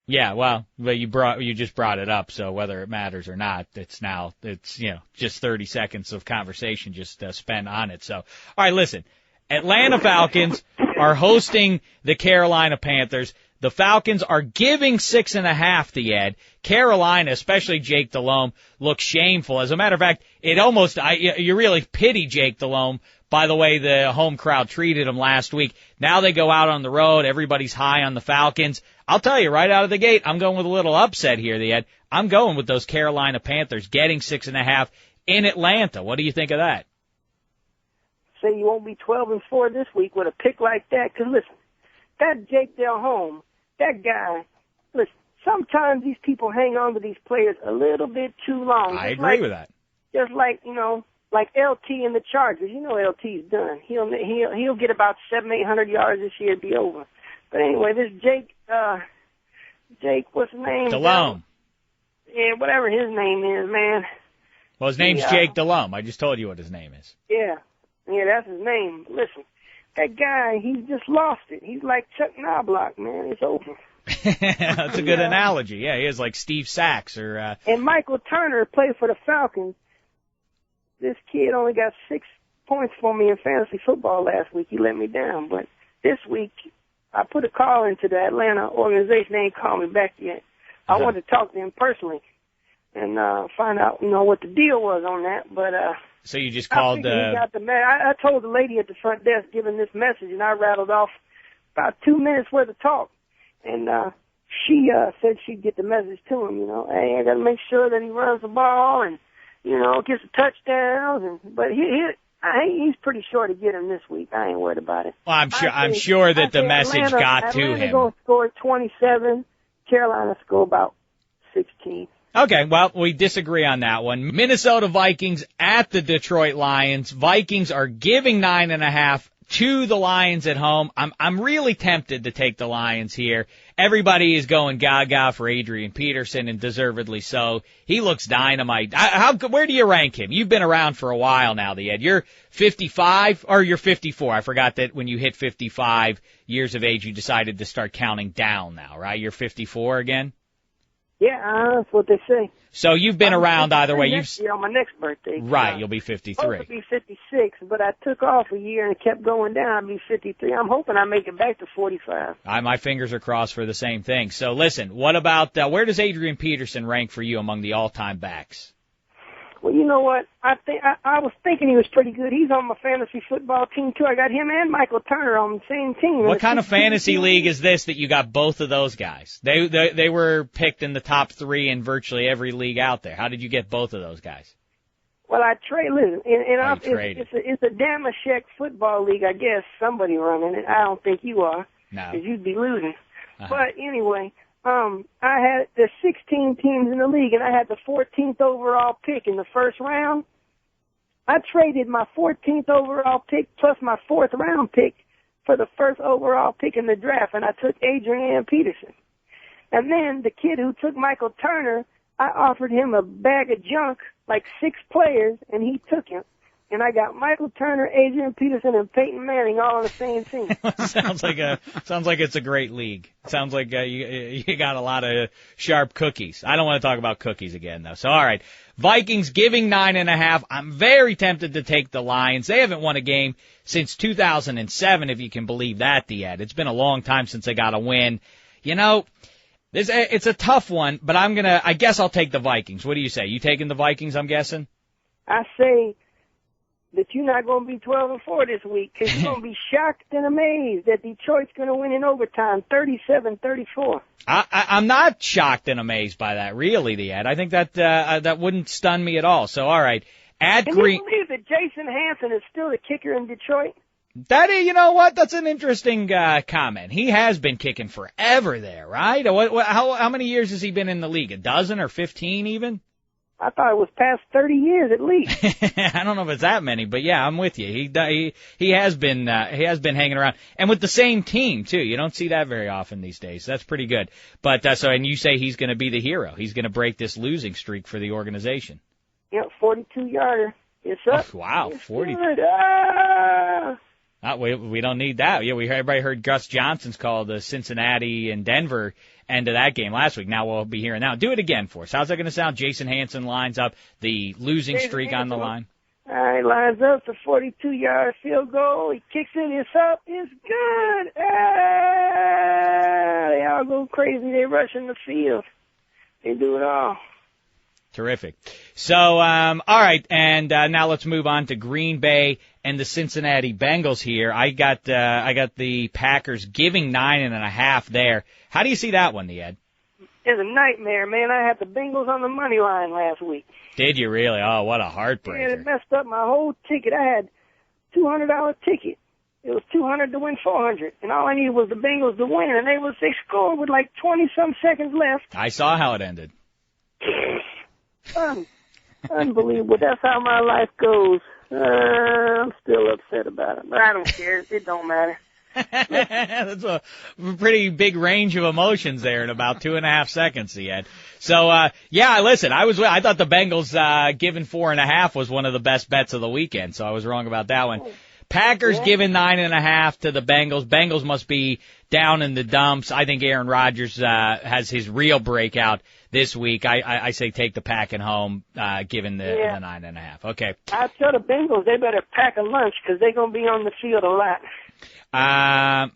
Yeah, well, but you just brought it up, so whether it matters or not, it's just 30 seconds of conversation just spent on it. So, all right, listen, Atlanta Falcons are hosting the Carolina Panthers. The Falcons are giving 6.5 the Ed. Carolina, especially Jake Delhomme, looks shameful. As a matter of fact, you really pity Jake Delhomme by the way the home crowd treated him last week. Now they go out on the road. Everybody's high on the Falcons. I'll tell you right out of the gate, I'm going with a little upset here, Ed. I'm going with those Carolina Panthers getting 6.5 in Atlanta. What do you think of that? Say you won't be 12-4 this week with a pick like that. Because listen, that Jake Delhomme, that guy, listen, sometimes these people hang on to these players a little bit too long. I agree with that. Just like, like LT in the Chargers. LT's done. He'll get about 700-800 yards this year, be over. But anyway, this Jake, what's his name? Delhomme. Yeah, whatever his name is, man. Well, his name's Jake Delhomme. I just told you what his name is. Yeah, that's his name. Listen, that guy, he's just lost it. He's like Chuck Knobloch, man. It's over. That's a good analogy. Yeah, he is like Steve Sachs or. And Michael Turner played for the Falcons. This kid only got 6 points for me in fantasy football last week. He let me down, but this week I put a call into the Atlanta organization. They ain't called me back yet. I wanted to talk to him personally and find out, what the deal was on that. But so you just called. I told the lady at the front desk giving this message, and I rattled off about 2 minutes worth of talk. And she said she'd get the message to him. Hey, I got to make sure that he runs the ball and gets the touchdowns. But he's pretty sure to get him this week. I ain't worried about it. Well, I'm sure that the message got to him. Atlanta's going to score 27. Carolina score about 16. Okay, well, we disagree on that one. Minnesota Vikings at the Detroit Lions. Vikings are giving 9.5 to the Lions at home. I'm really tempted to take the Lions here. Everybody is going gaga for Adrian Peterson, and deservedly so. He looks dynamite. Where do you rank him? You've been around for a while now, Ed. You're 55 or you're 54. I forgot that when you hit 55 years of age, you decided to start counting down now, right? You're 54 again? Yeah, that's what they say. So you've been around either way. Next year on my next birthday. Right, you'll be 53. Supposed to be 56, but I took off a year and it kept going down. I'll be 53. I'm hoping I make it back to 45. My fingers are crossed for the same thing. So listen, what about where does Adrian Peterson rank for you among the all-time backs? Well, you know what? I was thinking he was pretty good. He's on my fantasy football team, too. I got him and Michael Turner on the same team. What kind of fantasy league is this that you got both of those guys? They were picked in the top 3 in virtually every league out there. How did you get both of those guys? Well, it's a Dameshek football league, I guess. Somebody running it. I don't think you are. No. Because you'd be losing. But anyway, there's 16 teams in the league, and I had the 14th overall pick in the first round. I traded my 14th overall pick plus my 4th round pick for the first overall pick in the draft, and I took Adrian Peterson. And then the kid who took Michael Turner, I offered him a bag of junk, like 6 players, and he took him. And I got Michael Turner, Adrian Peterson, and Peyton Manning all on the same team. sounds like it's a great league. Sounds like you got a lot of sharp cookies. I don't want to talk about cookies again, though. So, all right. Vikings giving 9.5. I'm very tempted to take the Lions. They haven't won a game since 2007, if you can believe that, Ed. It's been a long time since they got a win. It's a tough one, but I guess I'll take the Vikings. What do you say? You taking the Vikings, I'm guessing? I say that you're not going to be 12-4 this week because you're going to be shocked and amazed that Detroit's going to win in overtime, 37-34. I'm not shocked and amazed by that, really, Ed. I think that wouldn't stun me at all. So, all right. Can you believe that Jason Hanson is still the kicker in Detroit? You know what? That's an interesting comment. He has been kicking forever there, right? How many years has he been in the league? A dozen or 15 even? I thought it was past 30 years at least. I don't know if it's that many, but yeah, I'm with you. He has been hanging around, and with the same team too. You don't see that very often these days. That's pretty good. But and you say he's going to be the hero. He's going to break this losing streak for the organization. Yeah, 42-yarder. It's up. Oh, wow, 40. We don't need that. Yeah, everybody heard Gus Johnson's call the Cincinnati and Denver end of that game last week. Now we'll be hearing that. Do it again for us. How's that going to sound? Jason Hansen lines up the losing streak on the line. All right, lines up the 42-yard field goal. He kicks it. It's up. It's good. They all go crazy. They rush in the field. They do it all. Terrific. So, all right, and now let's move on to Green Bay and the Cincinnati Bengals here. I got the Packers giving 9.5 there. How do you see that one, Ed? It's a nightmare, man. I had the Bengals on the money line last week. Did you really? Oh, what a heartbreaker. Yeah, it messed up my whole ticket. I had $200 ticket. It was $200 to win $400, and all I needed was the Bengals to win, and they scored with like 20-some seconds left. I saw how it ended. Unbelievable. That's how my life goes. I'm still upset about it, but I don't care. It don't matter. That's a pretty big range of emotions there in about 2.5 seconds, Ed. So, yeah, listen, I thought the Bengals, giving 4.5 was one of the best bets of the weekend, so I was wrong about that one. Packers giving 9.5 to the Bengals. Bengals must be down in the dumps. I think Aaron Rodgers, has his real breakout this week. I say take the pack at home, given the 9.5. Okay. I tell the Bengals they better pack a lunch because they're going to be on the field a lot. I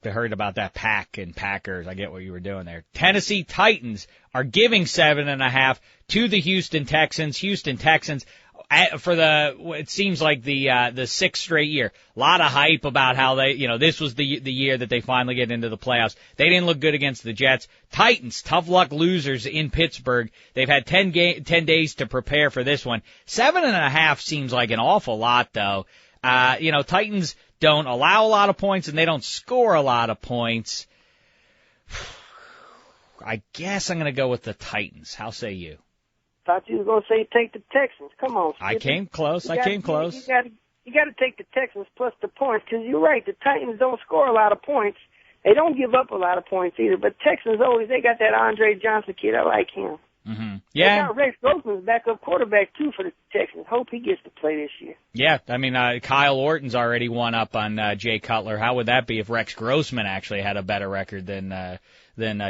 heard about that pack and Packers. I get what you were doing there. Tennessee Titans are giving 7.5 to the Houston Texans. Houston Texans, it seems like the sixth straight year. A lot of hype about how this was the year that they finally get into the playoffs. They didn't look good against the Jets. Titans, tough luck losers in Pittsburgh. They've had 10 days to prepare for this one. 7.5 seems like an awful lot though. Titans don't allow a lot of points and they don't score a lot of points. I guess I'm going to go with the Titans. How say you? Thought you were going to say take the Texans. Come on. I came close. You got to take the Texans plus the points because you're right. The Titans don't score a lot of points. They don't give up a lot of points either. But Texans they got that Andre Johnson kid. I like him. Mm-hmm. Yeah. They got Rex Grossman's backup quarterback too for the Texans. Hope he gets to play this year. Yeah, I mean Kyle Orton's already won up on Jay Cutler. How would that be if Rex Grossman actually had a better record than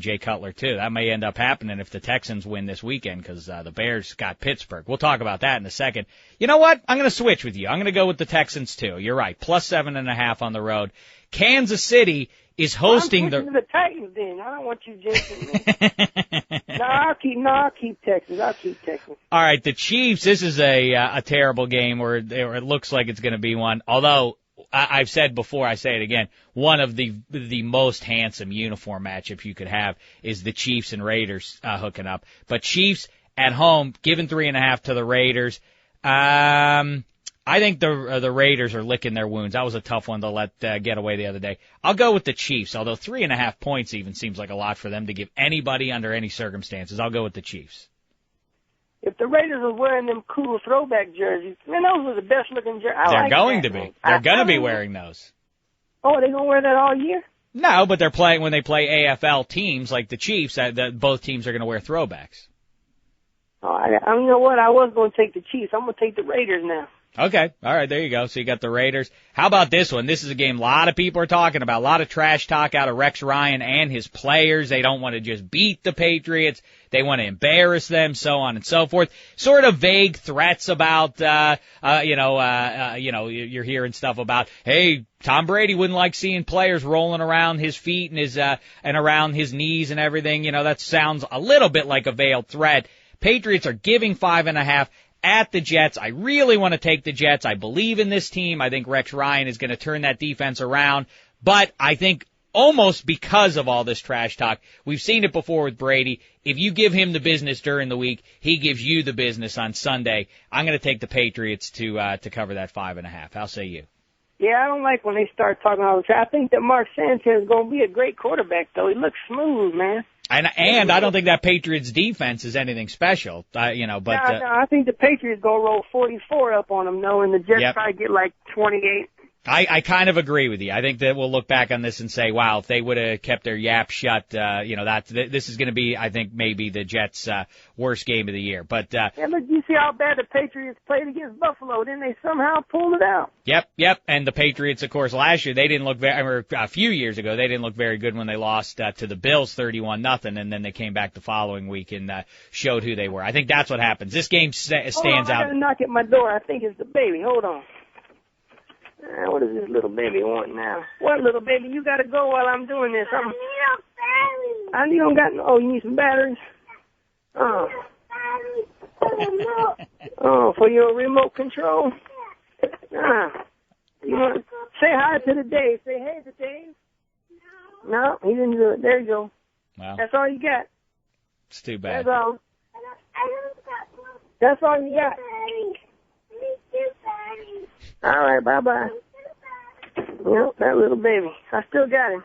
Jay Cutler too? That may end up happening if the Texans win this weekend because the Bears got Pittsburgh. We'll talk about that in a second. You know what? I'm going to switch with you. I'm going to go with the Texans too. You're right. Plus 7.5 on the road. Kansas City is hosting the Titans. Then I don't want you jinxing me. I'll keep Texans. I'll keep Texans. All right, the Chiefs. This is a terrible game, or it looks like it's going to be one. Although I've said before, I say it again. One of the most handsome uniform matchups you could have is the Chiefs and Raiders hooking up. But Chiefs at home, giving 3.5 to the Raiders. I think the Raiders are licking their wounds. That was a tough one to let get away the other day. I'll go with the Chiefs, although 3.5 points even seems like a lot for them to give anybody under any circumstances. I'll go with the Chiefs. If the Raiders are wearing them cool throwback jerseys, man, those are the best looking jerseys. They're going to be. They're going to be wearing those. Oh, are they going to wear that all year? No, but they're playing when they play AFL teams like the Chiefs. Both teams are going to wear throwbacks. Oh, you know what? I was going to take the Chiefs. I'm going to take the Raiders now. Okay. All right. There you go. So you got the Raiders. How about this one? This is a game a lot of people are talking about. A lot of trash talk out of Rex Ryan and his players. They don't want to just beat the Patriots. They want to embarrass them, so on and so forth. Sort of vague threats about, you're hearing stuff about, hey, Tom Brady wouldn't like seeing players rolling around his feet and and around his knees and everything. That sounds a little bit like a veiled threat. Patriots are giving 5.5 at the Jets. I really want to take the Jets. I believe in this team. I think Rex Ryan is going to turn that defense around. But I think almost because of all this trash talk, we've seen it before with Brady. If you give him the business during the week, he gives you the business on Sunday. I'm going to take the Patriots to cover that 5.5. How say you? Yeah, I don't like when they start talking all the time. I think that Mark Sanchez is going to be a great quarterback, though. He looks smooth, man. And I don't think that Patriots defense is anything special, No, I think the Patriots go roll 44 up on them, though, and the Jets probably get like 28. I kind of agree with you. I think that we'll look back on this and say, wow, if they would have kept their yap shut, this is going to be, I think, maybe the Jets' worst game of the year. But yeah, look, you see how bad the Patriots played against Buffalo. Then they somehow pulled it out. Yep. And the Patriots, of course, last year, they didn't look or a few years ago, they didn't look very good when they lost to the Bills 31-0, and then they came back the following week and showed who they were. I think that's what happens. This game stands out. I got to knock at my door. I think it's the baby. Hold on. What does this little baby want now? What little baby? You got to go while I'm doing this. I need a battery. You don't got no. Oh, you need some batteries? Oh. Oh, for your remote control? You want to say hi to the Dave. Say hey to Dave. No, he didn't do it. There you go. Wow. That's all you got. It's too bad. That's all. That's all you got. All right, bye-bye. Yep, that little baby. I still got him.